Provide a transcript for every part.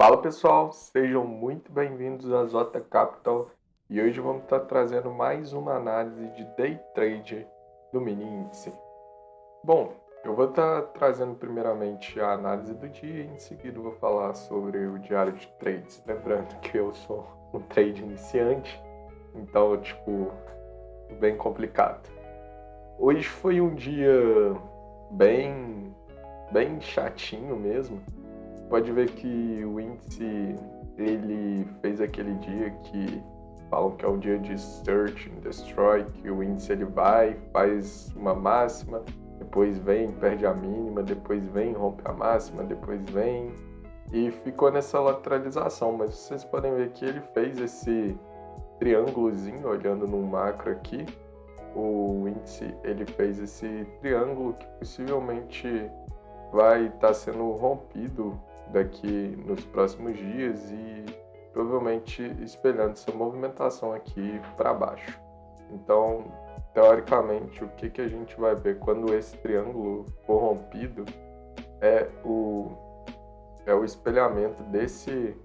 Fala pessoal, sejam muito bem-vindos à Zota Capital e hoje vamos estar trazendo mais uma análise de day trade do mini índice. Bom, eu vou estar trazendo primeiramente a análise do dia e em seguida eu vou falar sobre o diário de trades. Lembrando que eu sou um trade iniciante, então bem complicado. Hoje foi um dia bem chatinho mesmo. Pode ver que o índice ele fez aquele dia que falam que é o dia de search and destroy, que o índice ele vai, faz uma máxima, depois vem, perde a mínima, depois vem, rompe a máxima, depois vem e ficou nessa lateralização. Mas vocês podem ver que ele fez esse triângulozinho olhando no macro aqui. O índice ele fez esse triângulo que possivelmente vai estar sendo rompido daqui nos próximos dias e provavelmente espelhando essa movimentação aqui para baixo. Então, teoricamente, o que a gente vai ver quando esse triângulo for rompido é o espelhamento desse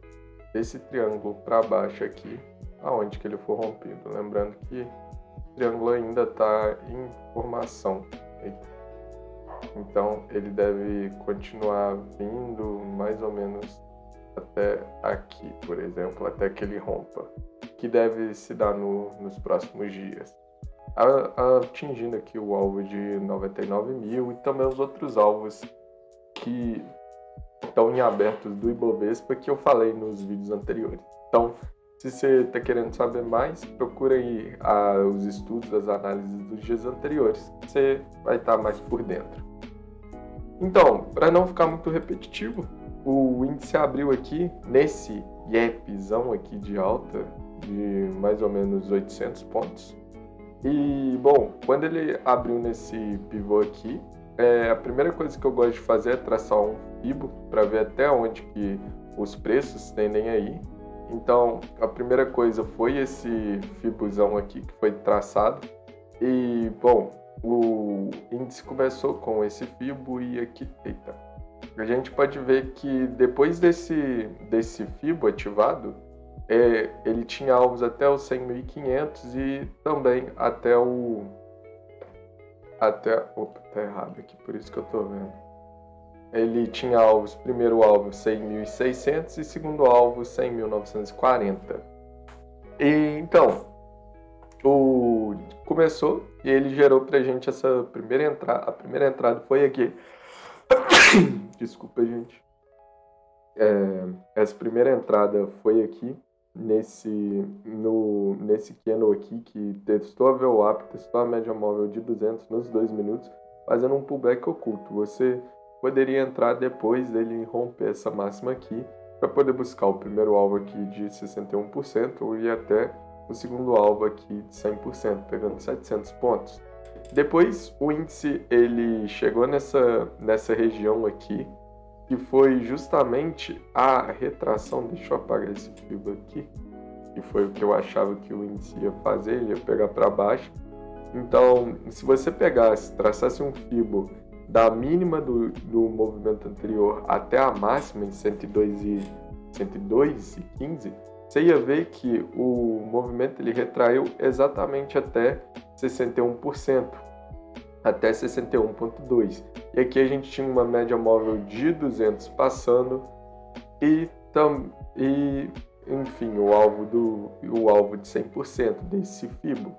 triângulo para baixo aqui, aonde que ele for rompido. Lembrando que o triângulo ainda está em formação. Então ele deve continuar vindo mais ou menos até aqui, por exemplo, até que ele rompa, que deve se dar nos próximos dias, atingindo aqui o alvo de 99 mil e também os outros alvos que estão em abertos do Ibovespa que eu falei nos vídeos anteriores. Então, se você está querendo saber mais, procura aí os estudos, as análises dos dias anteriores, você vai estar mais por dentro. Então, para não ficar muito repetitivo, o índice abriu aqui nesse gapzão aqui de alta de mais ou menos 800 pontos. E, bom, quando ele abriu nesse pivô aqui, a primeira coisa que eu gosto de fazer é traçar um fibo para ver até onde que os preços tendem a ir. Então, a primeira coisa foi esse fibozão aqui que foi traçado. E, bom, o índice começou com esse fibo e aqui, a gente pode ver que depois desse fibo ativado, ele tinha alvos até os 100.500 e também opa, tá errado aqui, por isso que eu tô vendo. Ele tinha alvos, primeiro alvo 100.600 e segundo alvo 100.940. E então, começou e ele gerou pra gente essa primeira entrada. A primeira entrada foi aqui. Desculpa, gente. Essa primeira entrada foi aqui nesse candle aqui que testou a VWAP, testou a média móvel de 200 nos 2 minutos, fazendo um pullback oculto. Você poderia entrar depois dele romper essa máxima aqui para poder buscar o primeiro alvo aqui de 61% e até o segundo alvo aqui de 100%, pegando 700 pontos. Depois o índice ele chegou nessa região aqui, que foi justamente a retração. Deixa eu apagar esse fibo aqui, que foi o que eu achava que o índice ia fazer, ele ia pegar para baixo. Então, se você traçasse um fibo da mínima do movimento anterior até a máxima em 102,15, você ia ver que o movimento ele retraiu exatamente até 61%, até 61,2%. E aqui a gente tinha uma média móvel de 200 passando e enfim, o alvo de 100% desse fibo.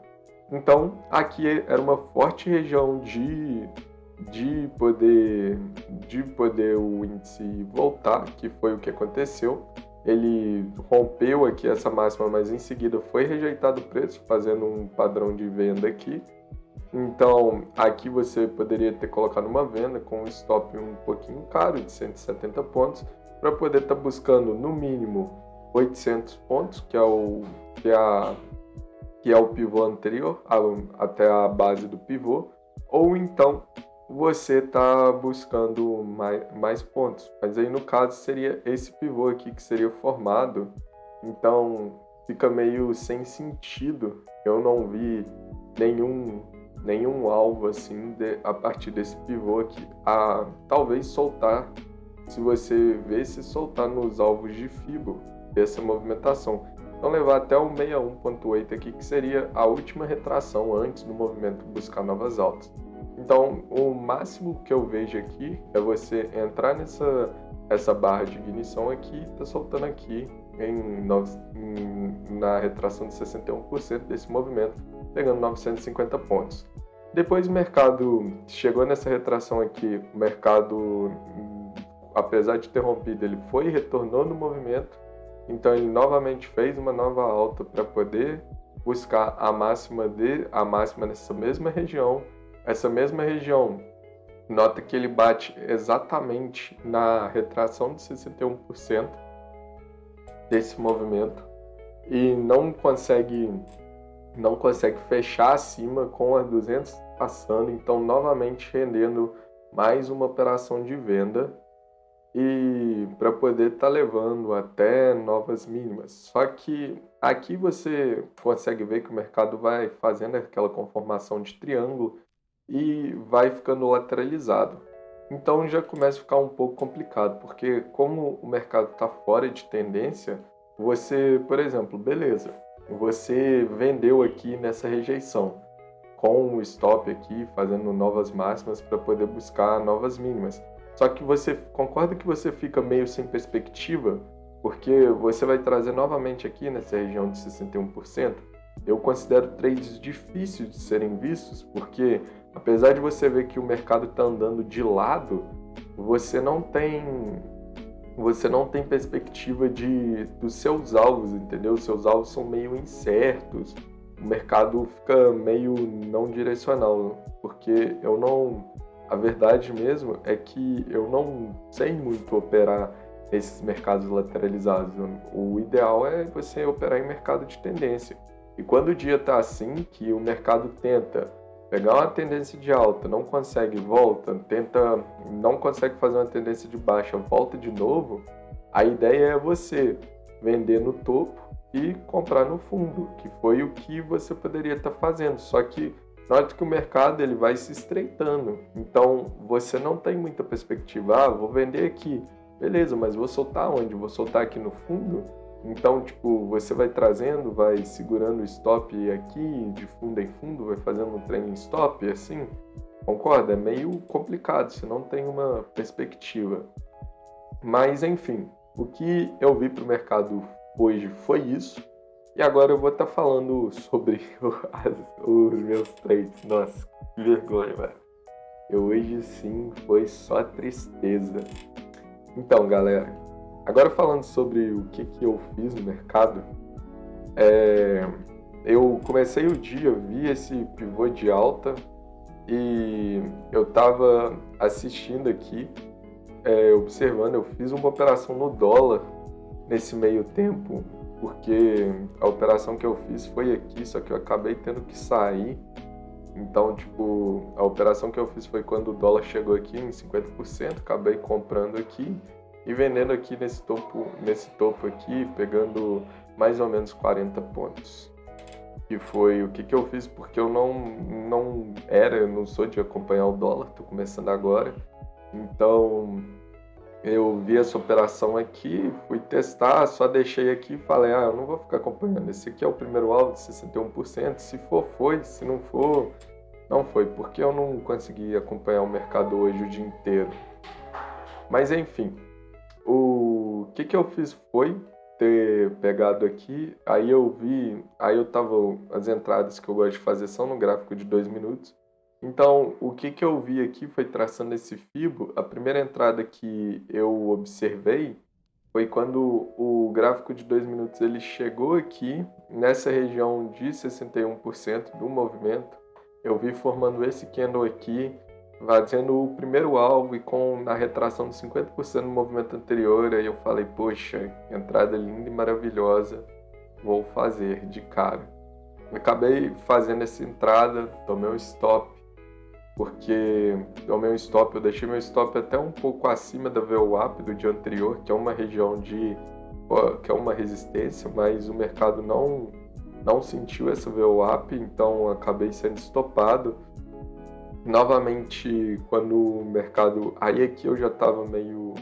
Então, aqui era uma forte região de poder o índice voltar, que foi o que aconteceu. Ele rompeu aqui essa máxima, mas em seguida foi rejeitado o preço, fazendo um padrão de venda aqui. Então, aqui você poderia ter colocado uma venda com um stop um pouquinho caro, de 170 pontos, para poder estar buscando no mínimo 800 pontos, que é o pivô anterior, até a base do pivô, ou então você está buscando mais pontos. Mas aí no caso seria esse pivô aqui que seria formado, então fica meio sem sentido. Eu não vi nenhum alvo assim a partir desse pivô aqui, talvez soltar se você ver se soltar nos alvos de Fibo dessa movimentação. Então levar até o 61.8 aqui, que seria a última retração antes do movimento buscar novas altas. Então o máximo que eu vejo aqui é você entrar essa barra de ignição aqui, tá soltando aqui na retração de 61% desse movimento, pegando 950 pontos. Depois o mercado chegou nessa retração aqui, o mercado, apesar de ter rompido, ele foi e retornou no movimento, então ele novamente fez uma nova alta para poder buscar a máxima nessa mesma região. Essa mesma região, nota que ele bate exatamente na retração de 61% desse movimento e não consegue fechar acima com a 200 passando, então novamente rendendo mais uma operação de venda e para poder estar levando até novas mínimas. Só que aqui você consegue ver que o mercado vai fazendo aquela conformação de triângulo e vai ficando lateralizado. Então já começa a ficar um pouco complicado, porque como o mercado está fora de tendência, você, por exemplo, beleza, você vendeu aqui nessa rejeição, com o stop aqui, fazendo novas máximas para poder buscar novas mínimas. Só que você concorda que você fica meio sem perspectiva, porque você vai trazer novamente aqui nessa região de 61%. Eu considero trades difíceis de serem vistos, porque apesar de você ver que o mercado está andando de lado, você não tem perspectiva dos seus alvos, entendeu? Os seus alvos são meio incertos, o mercado fica meio não direcional, porque a verdade mesmo é que eu não sei muito operar nesses mercados lateralizados. O ideal é você operar em mercado de tendência. E quando o dia está assim, que o mercado tenta pegar uma tendência de alta, não consegue, volta, não consegue fazer uma tendência de baixa, volta de novo, a ideia é você vender no topo e comprar no fundo, que foi o que você poderia estar fazendo. Só que note que o mercado ele vai se estreitando, então você não tem muita perspectiva. Vou vender aqui, beleza, mas vou soltar onde? Vou soltar aqui no fundo? Então, você vai trazendo, vai segurando o stop aqui, de fundo em fundo, vai fazendo um trailing stop, assim, concorda? É meio complicado, você não tem uma perspectiva. Mas, enfim, o que eu vi para o mercado hoje foi isso. E agora eu vou estar falando sobre os meus trades. Nossa, que vergonha, velho. Hoje, sim, foi só tristeza. Então, galera, agora falando sobre o que eu fiz no mercado, eu comecei o dia, vi esse pivô de alta e eu estava assistindo aqui, observando, eu fiz uma operação no dólar nesse meio tempo, porque a operação que eu fiz foi aqui, só que eu acabei tendo que sair. Então, a operação que eu fiz foi quando o dólar chegou aqui em 50%, acabei comprando aqui e vendendo aqui nesse topo aqui, pegando mais ou menos 40 pontos. Que foi o que eu fiz, porque eu não sou de acompanhar o dólar, tô começando agora. Então, eu vi essa operação aqui, fui testar, só deixei aqui e falei, eu não vou ficar acompanhando. Esse aqui é o primeiro alvo de 61%, se for, foi, se não for, não foi, porque eu não consegui acompanhar o mercado hoje o dia inteiro. Mas enfim, o que eu fiz foi ter pegado aqui, aí eu tava, as entradas que eu gosto de fazer são no gráfico de 2 minutos. Então, o que eu vi aqui foi traçando esse Fibo. A primeira entrada que eu observei foi quando o gráfico de 2 minutos ele chegou aqui nessa região de 61% do movimento. Eu vi formando esse candle aqui, fazendo o primeiro alvo e na retração de 50% no movimento anterior. Aí eu falei, poxa, entrada linda e maravilhosa, vou fazer de cara. Acabei fazendo essa entrada, tomei um stop, porque eu deixei meu stop até um pouco acima da VWAP do dia anterior, que é uma região que é uma resistência, mas o mercado não sentiu essa VWAP, então acabei sendo estopado. Novamente, quando o mercado... Aí aqui eu já estava meio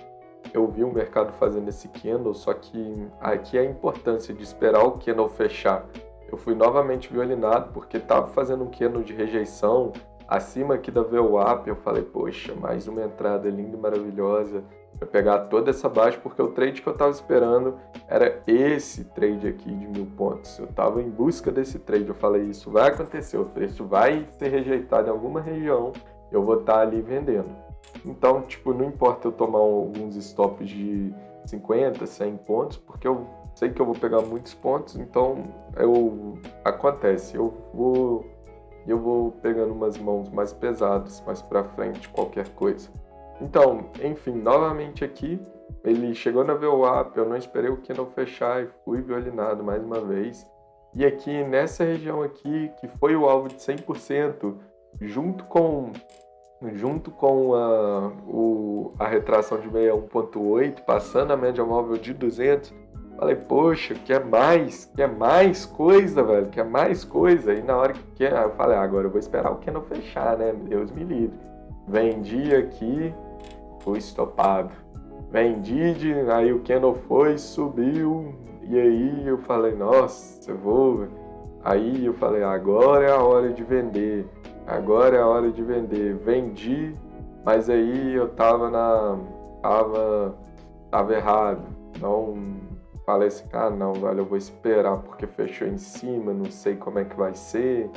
eu vi o mercado fazendo esse candle, só que aqui é a importância de esperar o candle fechar. Eu fui novamente violinado porque estava fazendo um candle de rejeição acima aqui da VWAP. Eu falei, poxa, mais uma entrada linda e maravilhosa para pegar toda essa baixa, porque o trade que eu estava esperando era esse trade aqui de 1.000 pontos. Eu estava em busca desse trade. Eu falei, isso vai acontecer, o preço vai ser rejeitado em alguma região, eu vou estar ali vendendo. Então, tipo, não importa eu tomar alguns stops de 50, 100 pontos, porque eu sei que eu vou pegar muitos pontos, então acontece, eu vou pegando umas mãos mais pesadas, mais pra frente, qualquer coisa. Então, enfim, novamente aqui, ele chegou na VWAP, eu não esperei o candle fechar e fui violinado mais uma vez. E aqui, nessa região aqui, que foi o alvo de 100%, junto com a retração de 61.8, passando a média móvel de 200, falei, poxa, quer mais coisa, velho, quer mais coisa. E na hora que eu falei, agora eu vou esperar o candle fechar, né? Deus me livre. Vendi aqui, fui estopado. Vendi, aí o candle foi, subiu, e aí eu falei, nossa, eu vou. Aí eu falei, agora é a hora de vender. Agora é a hora de vender. Vendi, mas aí eu tava errado. Não falei assim, não, velho, eu vou esperar porque fechou em cima, não sei como é que vai ser.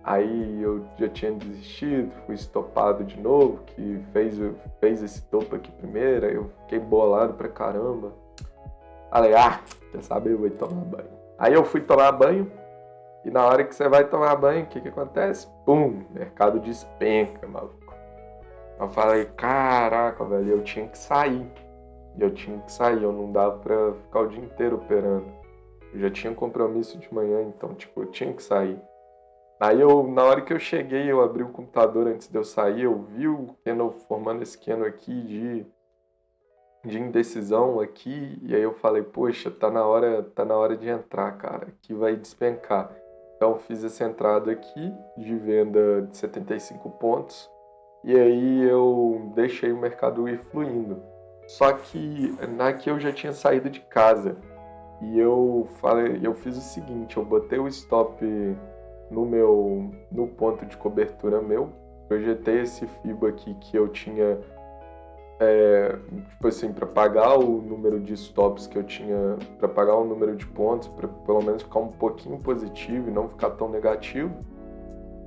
Aí eu já tinha desistido, fui estopado de novo, que fez esse topo aqui primeiro, aí eu fiquei bolado pra caramba. Falei, quer saber, eu vou tomar banho. Aí eu fui tomar banho, e na hora que você vai tomar banho, o que acontece? Pum, mercado despenca, maluco. Eu falei, caraca, velho, eu tinha que sair. Eu não dava pra ficar o dia inteiro operando. Eu já tinha um compromisso de manhã, então, tipo, eu tinha que sair. Aí na hora que eu cheguei, eu abri o computador antes de eu sair, eu vi o candle formando esse candle aqui de indecisão aqui, e aí eu falei, poxa, tá na hora de entrar, cara, aqui vai despencar. Então eu fiz essa entrada aqui de venda de 75 pontos, e aí eu deixei o mercado ir fluindo. Só que aqui eu já tinha saído de casa, e eu fiz o seguinte, eu botei o stop no ponto de cobertura meu, projetei esse FIBO aqui que eu tinha, tipo assim, para pagar o número de stops que eu tinha, para pagar o número de pontos, para pelo menos ficar um pouquinho positivo e não ficar tão negativo,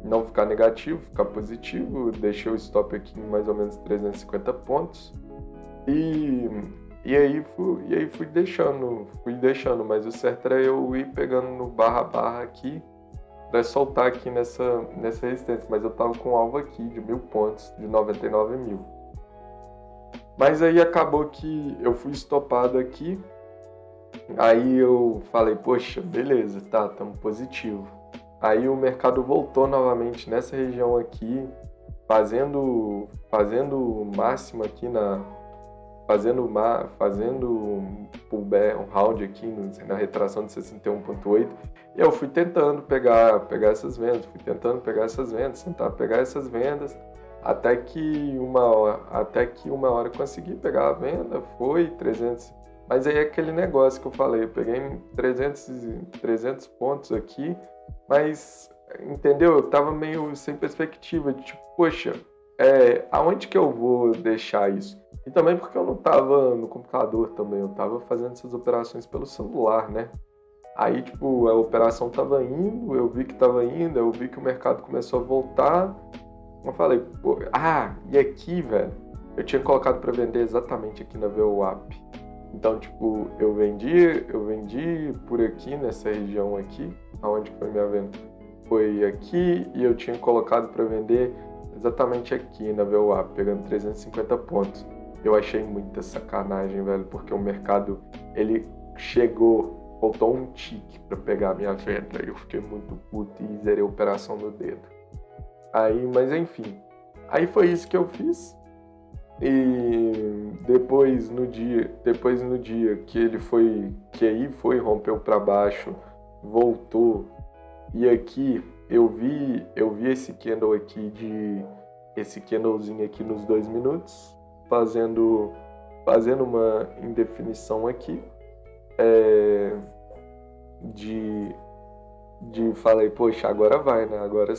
não ficar negativo, ficar positivo. Deixei o stop aqui em mais ou menos 350 pontos e aí fui deixando, mas o certo era eu ir pegando no barra aqui para soltar aqui nessa resistência, mas eu tava com um alvo aqui de 1.000 pontos, de 99 mil. Mas aí acabou que eu fui estopado aqui, aí eu falei, poxa, beleza, tá, tamo positivo. Aí o mercado voltou novamente nessa região aqui, fazendo máximo aqui fazendo um pullback, um round aqui na retração de 61.8, e eu fui tentando pegar essas vendas, tentar pegar essas vendas, até que uma hora eu consegui pegar a venda, foi 300, mas aí é aquele negócio que eu falei, eu peguei 300 pontos aqui, mas, entendeu? Eu tava meio sem perspectiva, de tipo, poxa, aonde que eu vou deixar isso? E também porque eu não tava no computador também, eu tava fazendo essas operações pelo celular, né? Aí, tipo, a operação tava indo, eu vi que tava indo, eu vi que o mercado começou a voltar. Eu falei, pô, e aqui, velho, eu tinha colocado para vender exatamente aqui na VWAP. Então, tipo, eu vendi por aqui, nessa região aqui, aonde foi minha venda. Foi aqui e eu tinha colocado para vender exatamente aqui na VWAP, pegando 350 pontos. Eu achei muita sacanagem, velho, porque o mercado, ele chegou, faltou um tique para pegar a minha venda. Eu fiquei muito puto e zerei a operação no dedo. Aí, mas enfim, aí foi isso que eu fiz. E depois no dia que aí rompeu para baixo, voltou. E aqui eu vi esse candle aqui esse candlezinho aqui nos 2 minutos, fazendo fazendo uma indefinição aqui, falei, poxa, agora vai, né? Agora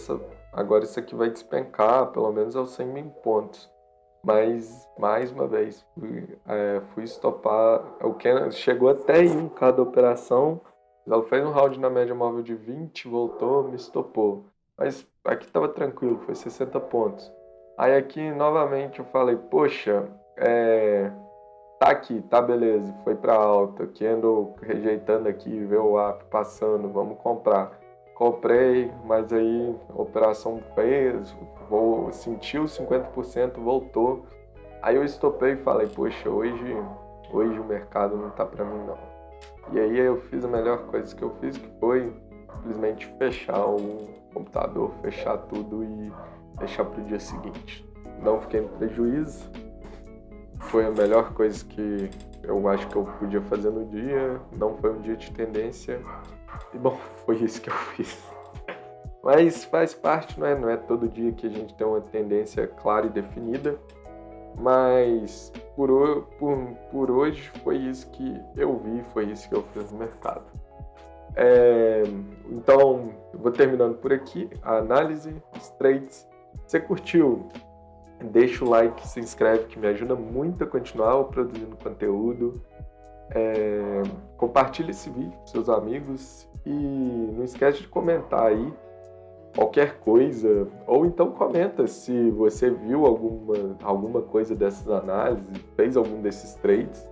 isso aqui vai despencar, pelo menos aos 100 mil pontos. Mas, mais uma vez, fui estopar. O Canon chegou até ir em cada operação. Ela fez um round na média móvel de 20, voltou, me estopou. Mas aqui estava tranquilo, foi 60 pontos. Aí aqui, novamente, eu falei, poxa, tá aqui, tá beleza, foi para alta. Candle rejeitando aqui, VWAP passando, vamos comprar. Comprei, mas aí a operação fez, sentiu 50%, voltou. Aí eu estopei e falei, poxa, hoje o mercado não tá para mim não. E aí eu fiz a melhor coisa que eu fiz, que foi simplesmente fechar o computador, fechar tudo e deixar pro dia seguinte. Não fiquei no prejuízo. Foi a melhor coisa que eu acho que eu podia fazer no dia. Não foi um dia de tendência. E bom, foi isso que eu fiz. Mas faz parte, não é todo dia que a gente tem uma tendência clara e definida. Mas por hoje foi isso que eu vi, foi isso que eu fiz no mercado. Então, eu vou terminando por aqui a análise, os trades. Se você curtiu, deixa o like, se inscreve, que me ajuda muito a continuar produzindo conteúdo. Compartilha esse vídeo com seus amigos e não esquece de comentar aí qualquer coisa, ou então comenta se você viu alguma coisa dessas análises, fez algum desses trades,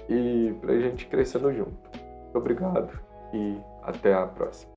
e pra gente crescendo junto. Muito obrigado e até a próxima.